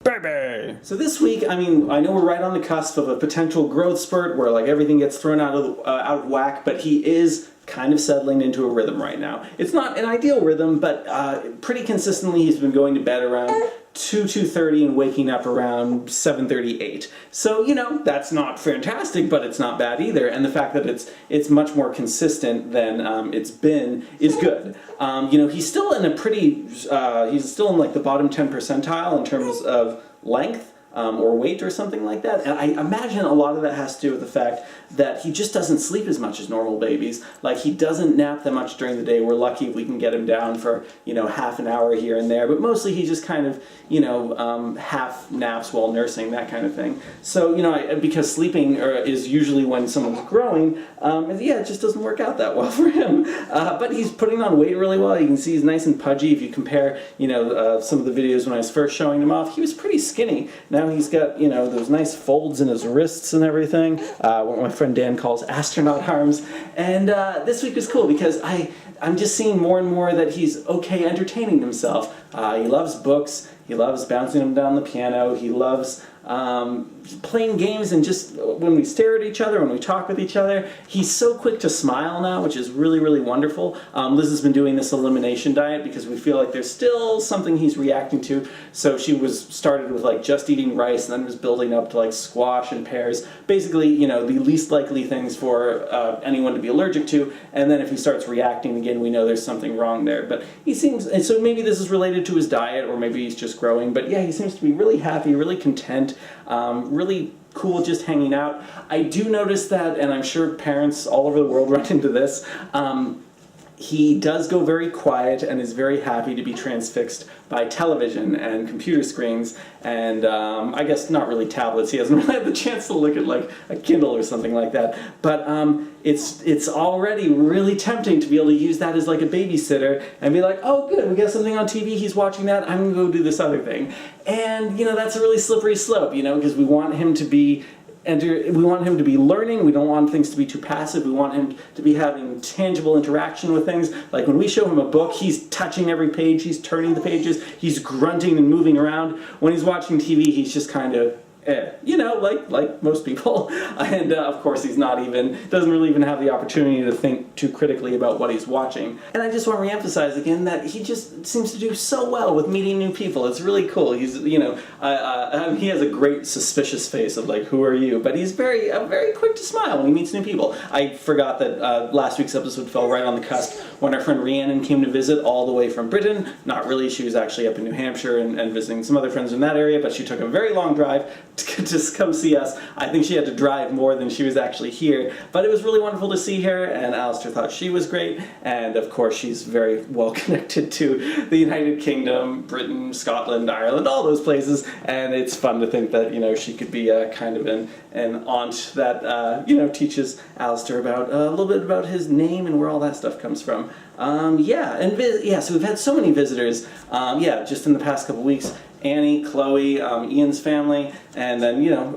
Baby! So this week, I mean, I know we're right on the cusp of a potential growth spurt where like everything gets thrown out of whack, but he is kind of settling into a rhythm right now. It's not an ideal rhythm, but pretty consistently he's been going to bed around 2:30 and waking up around 7:38. So, you know, that's not fantastic, but it's not bad either. And the fact that it's much more consistent than it's been is good. You know, he's still in a pretty, he's still in like the bottom 10 percentile in terms of length. Or weight or something like that. And I imagine a lot of that has to do with the fact that he just doesn't sleep as much as normal babies. Like, he doesn't nap that much during the day. We're lucky if we can get him down for, you know, half an hour here and there. But mostly he just kind of, you know, half naps while nursing, that kind of thing. So, you know, because sleeping is usually when someone's growing, yeah, it just doesn't work out that well for him. But he's putting on weight really well. You can see he's nice and pudgy. If you compare, you know, some of the videos when I was first showing him off, he was pretty skinny. Now he's got, you know, those nice folds in his wrists and everything, what my friend Dan calls astronaut arms. And this week was cool because I'm just seeing more and more that he's okay entertaining himself. He loves books, he loves bouncing them down the piano, he loves playing games, and just when we stare at each other, when we talk with each other, he's so quick to smile now, which is really, really wonderful. Liz has been doing this elimination diet because we feel like there's still something he's reacting to. So she started with like just eating rice and then was building up to like squash and pears. Basically, you know, the least likely things for anyone to be allergic to. And then if he starts reacting again, we know there's something wrong there. But he seems, and so maybe this is related to his diet, or maybe he's just growing. But yeah, he seems to be really happy, really content, really cool just hanging out. I do notice that, and I'm sure parents all over the world run into this, he does go very quiet and is very happy to be transfixed by television and computer screens, and I guess not really tablets. He hasn't really had the chance to look at like a Kindle or something like that. But it's already really tempting to be able to use that as like a babysitter and be like, oh good, we got something on TV, he's watching that, I'm gonna go do this other thing. And you know, that's a really slippery slope, you know, because we want him to be learning. We don't want things to be too passive. We want him to be having tangible interaction with things. Like when we show him a book, he's touching every page, he's turning the pages, he's grunting and moving around. When he's watching TV, he's just kind of, you know, like most people. And of course he's doesn't really even have the opportunity to think too critically about what he's watching. And I just want to reemphasize again that he just seems to do so well with meeting new people. It's really cool. He's, you know, he has a great suspicious face of like, who are you? But he's very quick to smile when he meets new people. I forgot that last week's episode fell right on the cusp when our friend Rhiannon came to visit all the way from Britain. Not really, she was actually up in New Hampshire and visiting some other friends in that area, but she took a very long drive to just come see us. I think she had to drive more than she was actually here, but it was really wonderful to see her, and Alistair thought she was great, and of course she's very well connected to the United Kingdom, Britain, Scotland, Ireland, all those places, and it's fun to think that, you know, she could be kind of an aunt that, you know, teaches Alistair about a little bit about his name and where all that stuff comes from. Yeah, so we've had so many visitors, just in the past couple weeks. Annie, Chloe, Ian's family, and then, you know,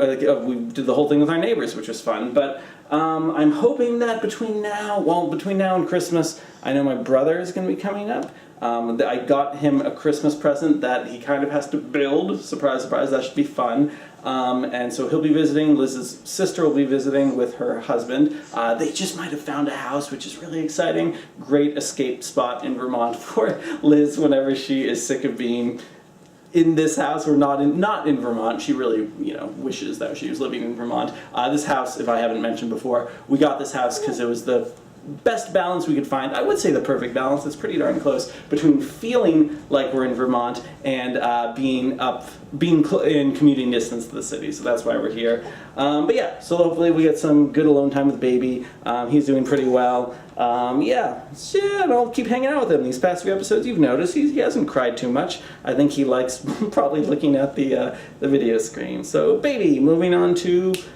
we did the whole thing with our neighbors, which was fun. But I'm hoping that between now and Christmas, I know my brother is going to be coming up. I got him a Christmas present that he kind of has to build. Surprise, surprise, that should be fun. And so he'll be visiting. Liz's sister will be visiting with her husband. They just might have found a house, which is really exciting. Great escape spot in Vermont for Liz whenever she is sick of being in this house, or not in Vermont. She really, you know, wishes that she was living in Vermont. This house, if I haven't mentioned before, we got this house because it was the best balance we could find. I would say the perfect balance. It's pretty darn close between feeling like we're in Vermont and being in commuting distance to the city. So that's why we're here. But yeah, so hopefully we get some good alone time with baby. He's doing pretty well. And I'll keep hanging out with him. These past few episodes, you've noticed he hasn't cried too much. I think he likes probably looking at the video screen. So baby, moving on to